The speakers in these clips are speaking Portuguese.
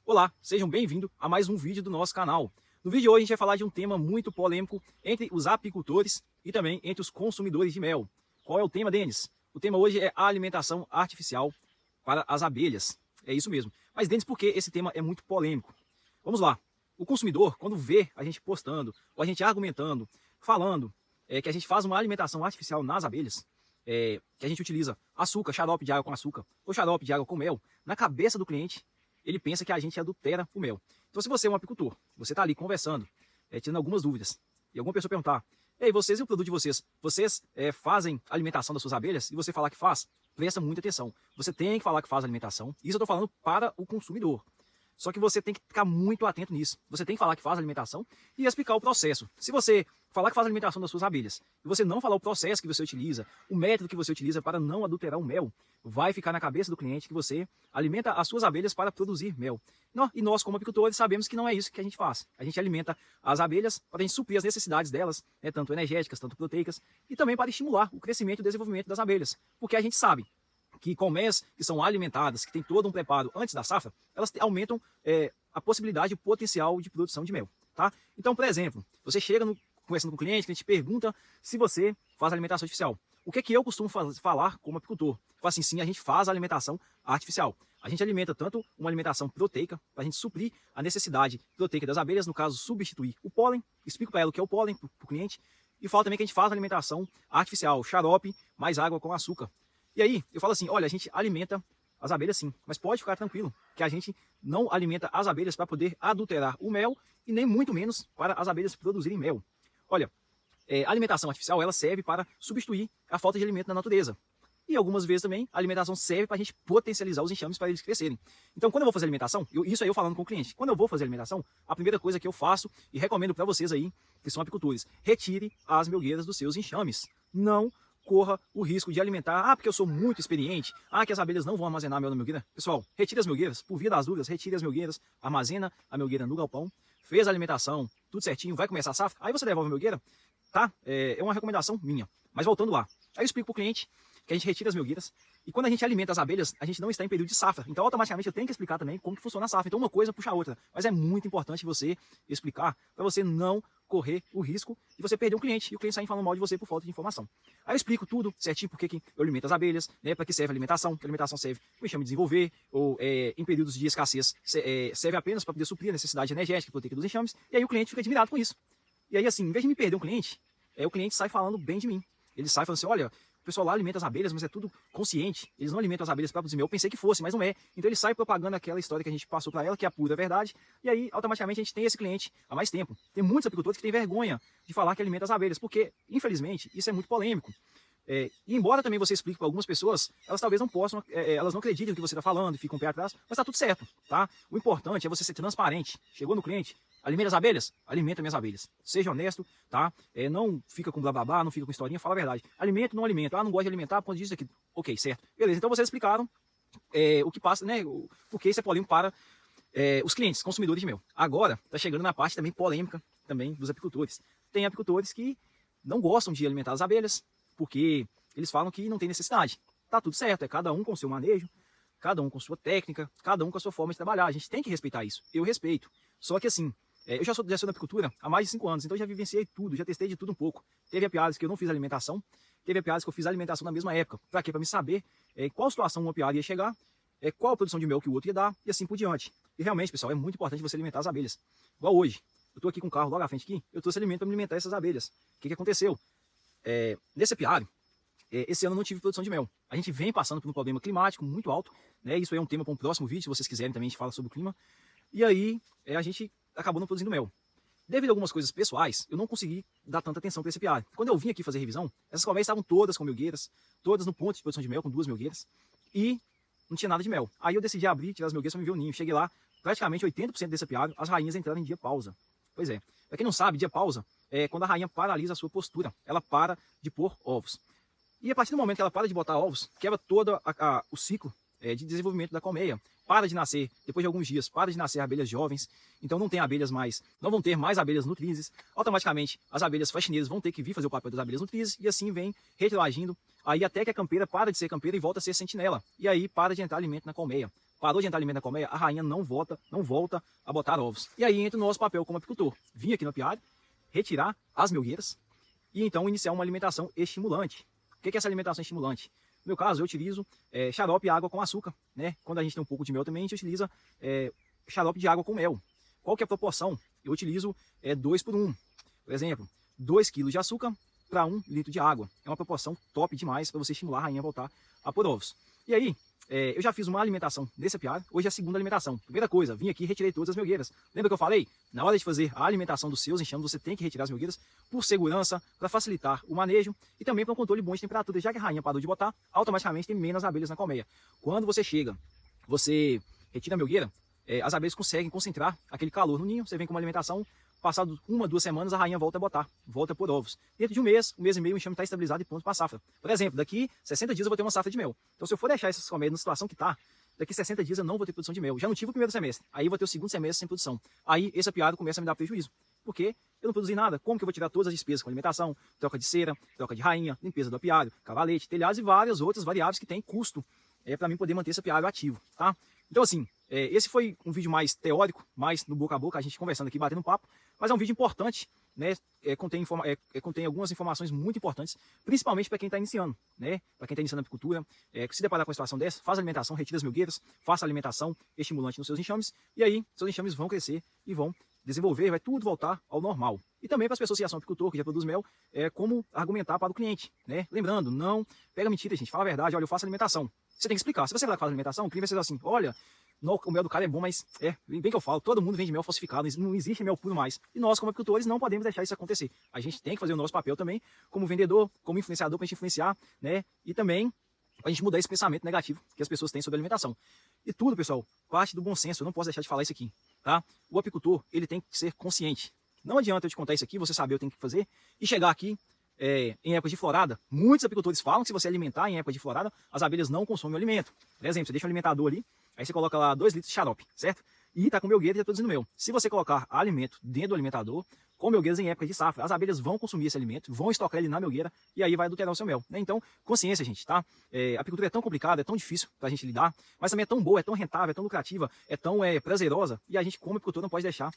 Olá, sejam bem-vindos a mais um vídeo do nosso canal. No vídeo de hoje a gente vai falar de um tema muito polêmico entre os apicultores e também entre os consumidores de mel. Qual é o tema, Denis? O tema hoje é a alimentação artificial para as abelhas. É isso mesmo. Mas, Denis, por que esse tema é muito polêmico? Vamos lá. O consumidor, quando vê a gente postando, ou a gente argumentando, falando que a gente faz uma alimentação artificial nas abelhas, que a gente utiliza açúcar, xarope de água com açúcar, ou xarope de água com mel, na cabeça do cliente, ele pensa que a gente adultera o mel. Então, se você é um apicultor, você está ali conversando, tirando algumas dúvidas, e alguma pessoa perguntar, ei, vocês e o produto de vocês, fazem alimentação das suas abelhas? E você falar que faz, presta muita atenção. Você tem que falar que faz alimentação, isso eu estou falando para o consumidor. Só que você tem que ficar muito atento nisso. Você tem que falar que faz alimentação e explicar o processo. Se você falar que faz alimentação das suas abelhas e você não falar o processo que você utiliza, o método que você utiliza para não adulterar o mel, vai ficar na cabeça do cliente que você alimenta as suas abelhas para produzir mel. E nós, como apicultores, sabemos que não é isso que a gente faz. A gente alimenta as abelhas para a gente suprir as necessidades delas, tanto energéticas, tanto proteicas, e também para estimular o crescimento e o desenvolvimento das abelhas. Porque a gente sabe que colmeias que são alimentadas, que tem todo um preparo antes da safra, elas aumentam a possibilidade e o potencial de produção de mel. Tá? Então, por exemplo, você chega conversando com o cliente pergunta se você faz alimentação artificial. O que é que eu costumo falar como apicultor? Falo assim, sim, a gente faz alimentação artificial. A gente alimenta tanto uma alimentação proteica, para a gente suprir a necessidade proteica das abelhas, no caso, substituir o pólen, explico para ela o que é o pólen para o cliente, e falo também que a gente faz alimentação artificial, xarope mais água com açúcar. E aí, eu falo assim, olha, a gente alimenta as abelhas sim, mas pode ficar tranquilo, que a gente não alimenta as abelhas para poder adulterar o mel e nem muito menos para as abelhas produzirem mel. Olha, a alimentação artificial ela serve para substituir a falta de alimento na natureza. E algumas vezes também a alimentação serve para a gente potencializar os enxames para eles crescerem. Então, quando eu vou fazer alimentação, isso aí eu falando com o cliente, quando eu vou fazer alimentação, a primeira coisa que eu faço e recomendo para vocês aí, que são apicultores, retire as melgueiras dos seus enxames. Não corra o risco de alimentar, porque eu sou muito experiente, que as abelhas não vão armazenar mel na melgueira. Pessoal, retire as melgueiras, por via das dúvidas, retire as melgueiras, armazena a melgueira no galpão, fez a alimentação, tudo certinho, vai começar a safra, aí você devolve a melgueira, tá? É uma recomendação minha. Mas voltando lá, aí eu explico para o cliente que a gente retira as melgueiras, e quando a gente alimenta as abelhas, a gente não está em período de safra. Então, automaticamente, eu tenho que explicar também como que funciona a safra. Então, uma coisa puxa a outra. Mas é muito importante você explicar para você não correr o risco de você perder um cliente e o cliente sair falando mal de você por falta de informação. Aí eu explico tudo certinho porque que eu alimento as abelhas, para que serve a alimentação, que a alimentação serve para o enxame desenvolver, ou em períodos de escassez serve apenas para poder suprir a necessidade energética e proteica dos enxames, e aí o cliente fica admirado com isso. E aí, assim, em vez de me perder um cliente, o cliente sai falando bem de mim. Ele sai falando assim, olha, o pessoal lá alimenta as abelhas, mas é tudo consciente. Eles não alimentam as abelhas para produzir mel. Eu pensei que fosse, mas não é. Então ele sai propagando aquela história que a gente passou para ela, que é a pura verdade. E aí, automaticamente, a gente tem esse cliente há mais tempo. Tem muitos apicultores que têm vergonha de falar que alimenta as abelhas, porque, infelizmente, isso é muito polêmico. E embora também você explique para algumas pessoas, elas talvez não possam, elas não acreditem no que você está falando e ficam um pé atrás, mas está tudo certo, tá? O importante é você ser transparente. Chegou no cliente, alimenta as abelhas? Alimenta minhas abelhas. Seja honesto, tá? Não fica com blá blá blá, não fica com historinha, fala a verdade. Alimento, não alimento. Não gosto de alimentar por conta disso aqui. Ok, certo. Beleza, então vocês explicaram o que passa, né? Porque isso é polêmico para os clientes, consumidores de mel. Agora, está chegando na parte também polêmica também dos apicultores. Tem apicultores que não gostam de alimentar as abelhas, porque eles falam que não tem necessidade. Tá tudo certo, é cada um com seu manejo, cada um com sua técnica, cada um com a sua forma de trabalhar. A gente tem que respeitar isso. Eu respeito. Só que assim, eu já sou da apicultura há mais de 5 anos, então eu já vivenciei tudo, já testei de tudo um pouco. Teve apiários que eu não fiz alimentação, teve apiários que eu fiz alimentação na mesma época. Para quê? Para me saber qual situação um apiário ia chegar, qual a produção de mel que o outro ia dar, e assim por diante. E realmente, pessoal, é muito importante você alimentar as abelhas. Igual hoje, eu estou aqui com o carro logo à frente aqui, eu trouxe alimento para alimentar essas abelhas. O que aconteceu? Nesse apiário, esse ano eu não tive produção de mel. A gente vem passando por um problema climático muito alto, né? Isso aí é um tema para um próximo vídeo, se vocês quiserem também a gente fala sobre o clima. E aí a gente acabou não produzindo mel. Devido a algumas coisas pessoais, eu não consegui dar tanta atenção para esse apiário. Quando eu vim aqui fazer revisão, essas colmeias estavam todas com melgueiras, todas no ponto de produção de mel, com 2 melgueiras, e não tinha nada de mel. Aí eu decidi abrir, tirar as melgueiras para me ver o ninho. Cheguei lá, praticamente 80% desse apiário, as rainhas entraram em diapausa. Pois é. Para quem não sabe, diapausa é quando a rainha paralisa a sua postura. Ela para de pôr ovos. E a partir do momento que ela para de botar ovos, quebra todo o ciclo de desenvolvimento da colmeia. Para de nascer, depois de alguns dias, para de nascer abelhas jovens. Então não tem abelhas mais, não vão ter mais abelhas nutrizes. Automaticamente, as abelhas faxineiras vão ter que vir fazer o papel das abelhas nutrizes. E assim vem retroagindo, aí até que a campeira para de ser campeira e volta a ser sentinela. E aí para de entrar alimento na colmeia. parou de entrar alimento na colmeia, a rainha não volta a botar ovos. E aí entra o nosso papel como apicultor. Vir aqui no apiário, retirar as melgueiras e então iniciar uma alimentação estimulante. O que é essa alimentação estimulante? No meu caso, eu utilizo xarope e água com açúcar, né? Quando a gente tem um pouco de mel também, a gente utiliza xarope de água com mel. Qual que é a proporção? Eu utilizo 2 por 1. Por exemplo, 2 kg de açúcar para 1 litro de água. É uma proporção top demais para você estimular a rainha a voltar a pôr ovos. E aí, eu já fiz uma alimentação desse apiário, hoje é a segunda alimentação. Primeira coisa, vim aqui e retirei todas as melgueiras. Lembra que eu falei? Na hora de fazer a alimentação dos seus enxames, você tem que retirar as melgueiras por segurança, para facilitar o manejo e também para um controle bom de temperatura. Já que a rainha parou de botar, automaticamente tem menos abelhas na colmeia. Quando você chega, você retira a melgueira, as abelhas conseguem concentrar aquele calor no ninho, você vem com uma alimentação, passado 1, 2 semanas, a rainha volta a botar, volta a pôr ovos. Dentro de um mês e meio, o enxame está estabilizado e pronto para a safra. Por exemplo, daqui 60 dias eu vou ter uma safra de mel. Então, se eu for deixar essas colmeias na situação que está, daqui 60 dias eu não vou ter produção de mel. Já não tive o primeiro semestre, aí eu vou ter o segundo semestre sem produção. Aí esse apiário começa a me dar prejuízo. Porque eu não produzi nada. Como que eu vou tirar todas as despesas com alimentação, troca de cera, troca de rainha, limpeza do apiário, cavalete, telhados e várias outras variáveis que têm custo para mim poder manter esse apiário ativo, tá? Então, assim, esse foi um vídeo mais teórico, mais no boca a boca, a gente conversando aqui, batendo papo, mas é um vídeo importante, né? Contém algumas informações muito importantes, principalmente para quem está iniciando, né? Para quem está iniciando a apicultura, se deparar com uma situação dessa, faz alimentação, retira as melgueiras, faça alimentação estimulante nos seus enxames, e aí seus enxames vão crescer e vão desenvolver, vai tudo voltar ao normal. E também para as pessoas que já são apicultor, que já produz mel, como argumentar para o cliente, né? Lembrando, não pega mentira, gente, fala a verdade, olha, eu faço alimentação. Você tem que explicar. Se você vai fazer alimentação, o cliente vai dizer assim, olha, o mel do cara é bom, mas bem que eu falo, todo mundo vende mel falsificado, não existe mel puro mais. E nós, como apicultores, não podemos deixar isso acontecer. A gente tem que fazer o nosso papel também, como vendedor, como influenciador, para a gente influenciar, né? E também para a gente mudar esse pensamento negativo que as pessoas têm sobre a alimentação. E tudo, pessoal, parte do bom senso, eu não posso deixar de falar isso aqui, tá? O apicultor, ele tem que ser consciente. Não adianta eu te contar isso aqui, você saber o que tem que fazer, e chegar aqui em época de florada. Muitos apicultores falam que se você alimentar em época de florada, as abelhas não consomem o alimento. Por exemplo, você deixa um alimentador ali, aí você coloca lá 2 litros de xarope, certo? E tá com melgueira e tá produzindo mel. Se você colocar alimento dentro do alimentador, com melgueiras em época de safra, as abelhas vão consumir esse alimento, vão estocar ele na melgueira e aí vai adulterar o seu mel, né? Então, consciência, gente, tá? A apicultura é tão complicada, é tão difícil pra gente lidar, mas também é tão boa, é tão rentável, é tão lucrativa, é tão prazerosa, e a gente, como apicultor, não pode deixar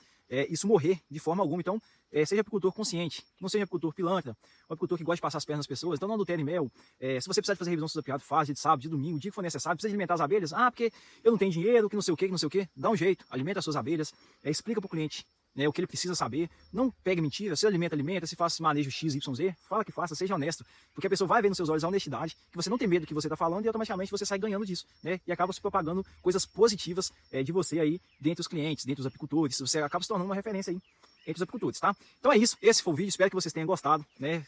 isso morrer de forma alguma. Então, seja apicultor consciente, não seja apicultor pilantra, um apicultor que gosta de passar as pernas nas pessoas, então não adultere mel. Se você precisar de fazer revisão do seu apiário, faz dia de sábado, de domingo, o dia que for necessário, precisa alimentar as abelhas, porque eu não tenho dinheiro, que não sei o que, dá um jeito, alimenta as suas abelhas, explica pro cliente o que ele precisa saber, não pegue mentira, se alimenta, se faça manejo X, Y, Z, fala que faça, seja honesto, porque a pessoa vai ver nos seus olhos a honestidade, que você não tem medo do que você está falando e automaticamente você sai ganhando disso, né? E acaba se propagando coisas positivas de você aí, dentre os clientes, dentre os apicultores, você acaba se tornando uma referência aí entre os apicultores, tá? Então é isso, esse foi o vídeo, espero que vocês tenham gostado, né?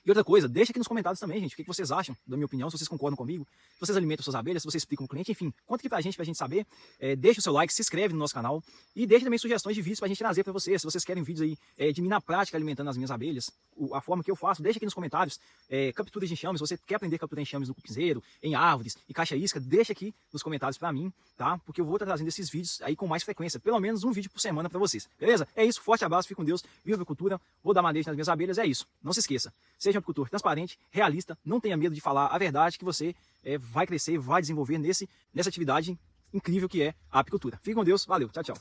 E outra coisa, deixa aqui nos comentários também, gente, o que vocês acham da minha opinião, se vocês concordam comigo, se vocês alimentam suas abelhas, se vocês explicam o cliente, enfim, conta aqui pra gente saber, deixa o seu like, se inscreve no nosso canal e deixa também sugestões de vídeos pra gente trazer pra vocês, se vocês querem vídeos aí de mim na prática alimentando as minhas abelhas, a forma que eu faço, deixa aqui nos comentários, capturas de enxames, se você quer aprender a capturar enxames no cupinzeiro, em árvores e caixa isca, deixa aqui nos comentários pra mim, tá? Porque eu vou estar trazendo esses vídeos aí com mais frequência, pelo menos um vídeo por semana pra vocês, beleza? É isso, forte abraço, fique com Deus, viva a apicultura, vou dar manejo nas minhas abelhas, é isso, não se esqueça, seja um apicultor transparente, realista, não tenha medo de falar a verdade que você vai crescer, vai desenvolver nessa atividade incrível que é a apicultura. Fique com Deus, valeu, tchau, tchau.